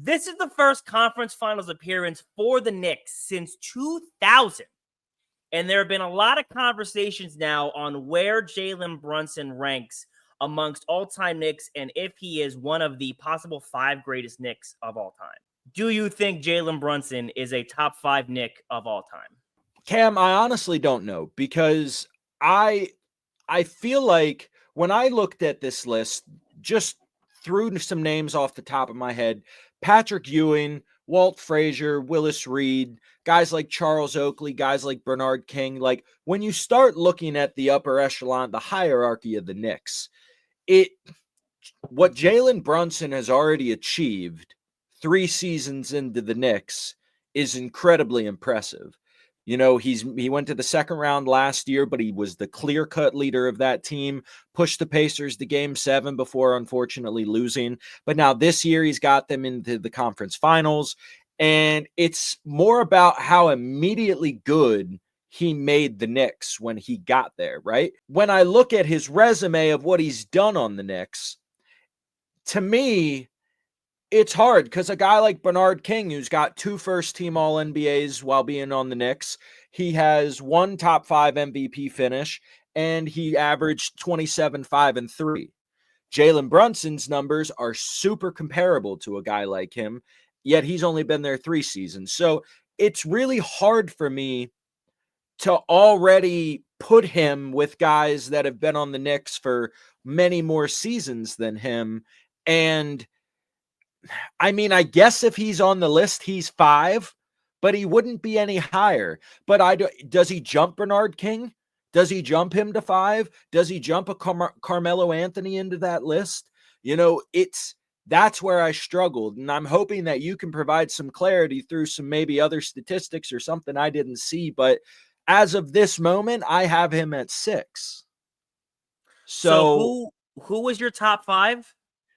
This is the first conference finals appearance for the Knicks since 2000. And there have been a lot of conversations now on where Jalen Brunson ranks amongst all-time Knicks and if he is one of the possible 5 greatest Knicks of all time. Do you think Jalen Brunson is a top 5 Knick of all time? Cam, I honestly don't know, because I feel like when I looked at this list, just threw some names off the top of my head: Patrick Ewing, Walt Frazier, Willis Reed, guys like Charles Oakley, guys like Bernard King. Like, when you start looking at the upper echelon, the hierarchy of the Knicks, what Jalen Brunson has already achieved 3 seasons into the Knicks is incredibly impressive. You know, he went to the second round last year, but he was the clear-cut leader of that team, pushed the Pacers to Game 7 before unfortunately losing. But now this year he's got them into the conference finals, and it's more about how immediately good he made the Knicks when he got there, right? When I look at his resume of what he's done on the Knicks, to me, it's hard because a guy like Bernard King, who's got 2 first-team All-NBAs while being on the Knicks, he has 1 top 5 MVP finish, and he averaged 27, 5, and 3. Jalen Brunson's numbers are super comparable to a guy like him, yet he's only been there 3 seasons. So it's really hard for me to already put him with guys that have been on the Knicks for many more seasons than him. And I mean, I guess if he's on the list, he's 5, but he wouldn't be any higher. But does he jump Bernard King? Does he jump him to 5? Does he jump a Carmelo Anthony into that list? You know, that's where I struggled, and I'm hoping that you can provide some clarity through some maybe other statistics or something I didn't see. But as of this moment, I have him at 6. So who was your top 5?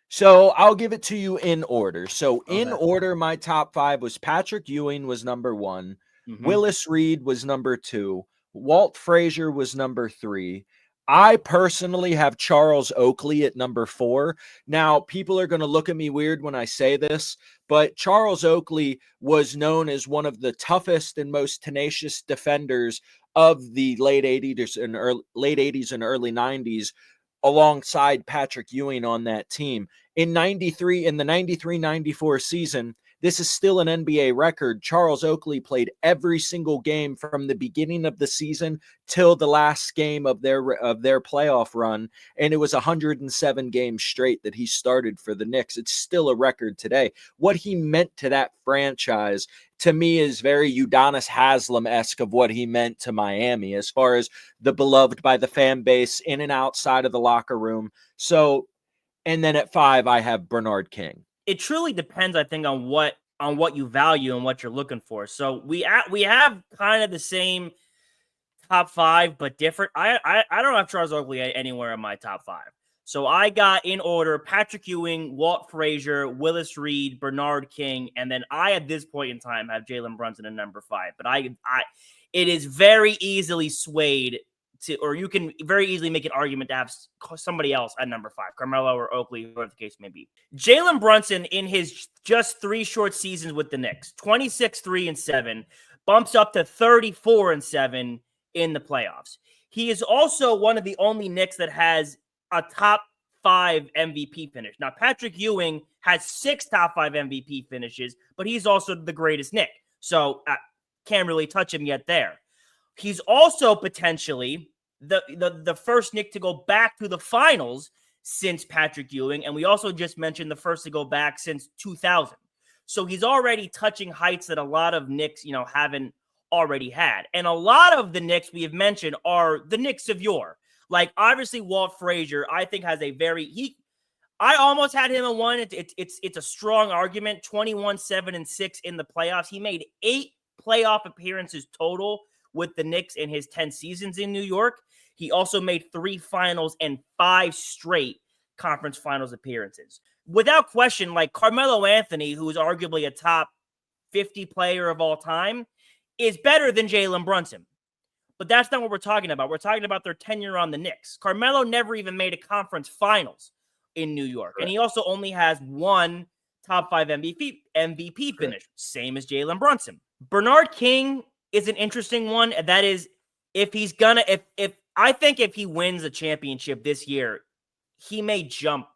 So I'll give it to you in order. So in Okay. order, my top 5 was Patrick Ewing was number 1. Mm-hmm. Willis Reed was number 2. Walt Frazier was number 3. I personally have Charles Oakley at number 4. Now, people are going to look at me weird when I say this, but Charles Oakley was known as one of the toughest and most tenacious defenders of the late 80s and early 90s, alongside Patrick Ewing on that team. In the 93-94 season, this is still an NBA record. Charles Oakley played every single game from the beginning of the season till the last game of their playoff run, and it was 107 games straight that he started for the Knicks. It's still a record today. What he meant to that franchise, to me, is very Udonis Haslem-esque of what he meant to Miami, as far as the beloved by the fan base in and outside of the locker room. So, and then at 5, I have Bernard King. It truly depends, I think, on what you value and what you're looking for. So we have kind of the same top 5, but different. I don't have Charles Oakley anywhere in my top 5. So I got, in order, Patrick Ewing, Walt Frazier, Willis Reed, Bernard King, and then I, at this point in time, have Jalen Brunson in number 5. But it is very easily swayed to, or you can very easily make an argument to have somebody else at number 5, Carmelo or Oakley, whatever the case may be. Jalen Brunson, in his just 3 short seasons with the Knicks, 26, 3, and 7, bumps up to 34 and 7 in the playoffs. He is also one of the only Knicks that has a top 5 MVP finish. Now, Patrick Ewing has 6 top 5 MVP finishes, but he's also the greatest Knick. So can't really touch him yet there. He's also potentially the first Knick to go back to the finals since Patrick Ewing, and we also just mentioned the first to go back since 2000. So he's already touching heights that a lot of Knicks, haven't already had. And a lot of the Knicks we have mentioned are the Knicks of yore. Like, obviously, Walt Frazier, I think, has a I almost had him in 1. It's a strong argument. 21, 7, and 6 in the playoffs. He made 8 playoff appearances total with the Knicks in his 10 seasons in New York. He also made 3 finals and 5 straight conference finals appearances. Without question, like, Carmelo Anthony, who is arguably a top 50 player of all time, is better than Jalen Brunson. But that's not what we're talking about. We're talking about their tenure on the Knicks. Carmelo never even made a conference finals in New York. Right. And he also only has 1 top 5 MVP finish, same as Jalen Brunson. Bernard King is an interesting one. That is, if he's gonna, if I think if he wins a championship this year, he may jump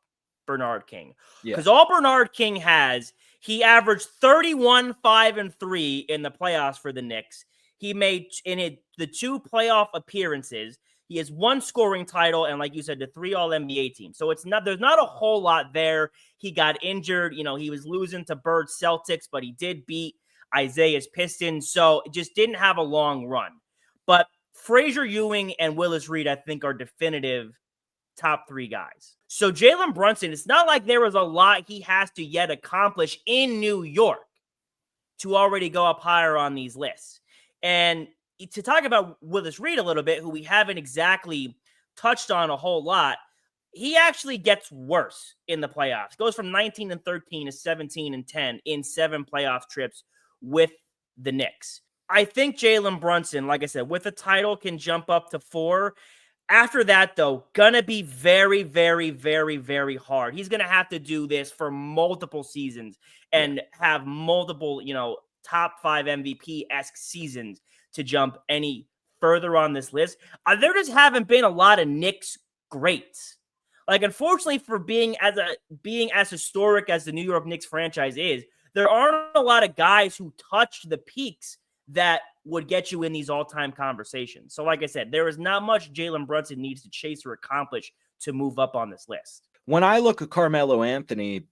Bernard King. Because all Bernard King has, he averaged 31, 5, and 3 in the playoffs for the Knicks. He made the 2 playoff appearances. He has 1 scoring title, and like you said, the 3 All-NBA teams. So there's not a whole lot there. He got injured. He was losing to Bird Celtics, but he did beat Isaiah's Pistons. So it just didn't have a long run. But Frazier Ewing and Willis Reed, I think, are definitive top 3 guys. So Jalen Brunson, it's not like there was a lot he has to yet accomplish in New York to already go up higher on these lists. And to talk about Willis Reed a little bit, who we haven't exactly touched on a whole lot, he actually gets worse in the playoffs. Goes from 19-13 to 17-10 in 7 playoff trips with the Knicks. I think Jalen Brunson, like I said, with a title can jump up to 4. After that, though, gonna be very, very, very, very hard. He's gonna have to do this for multiple seasons and have multiple, top 5 MVP-esque seasons to jump any further on this list. There just haven't been a lot of Knicks greats. Like, unfortunately, for being as historic as the New York Knicks franchise is, there aren't a lot of guys who touched the peaks that would get you in these all-time conversations. So like I said, there is not much Jalen Brunson needs to chase or accomplish to move up on this list. When I look at Carmelo Anthony,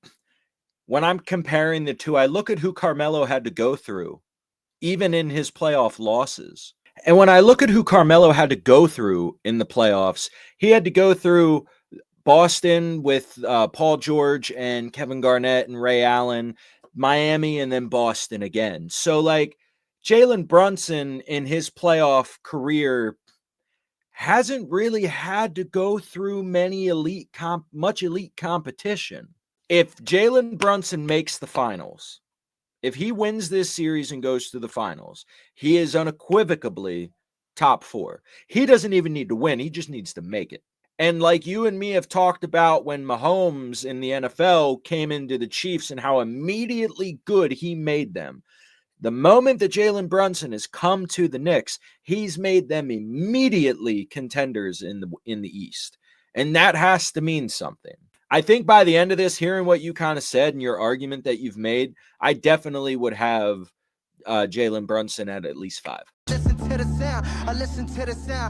when I'm comparing the two, I look at who Carmelo had to go through, even in his playoff losses. And when I look at who Carmelo had to go through in the playoffs, he had to go through Boston with Paul George and Kevin Garnett and Ray Allen, Miami, and then Boston again. So like Jalen Brunson in his playoff career hasn't really had to go through much elite competition. If Jalen Brunson makes the finals, if he wins this series and goes to the finals, he is unequivocally top 4. He doesn't even need to win. He just needs to make it. And like you and me have talked about when Mahomes in the NFL came into the Chiefs and how immediately good he made them. The moment that Jalen Brunson has come to the Knicks, he's made them immediately contenders in the East. And that has to mean something. I think by the end of this, hearing what you kind of said and your argument that you've made, I definitely would have Jalen Brunson at least 5. Listen to the sound. I listen to the sound.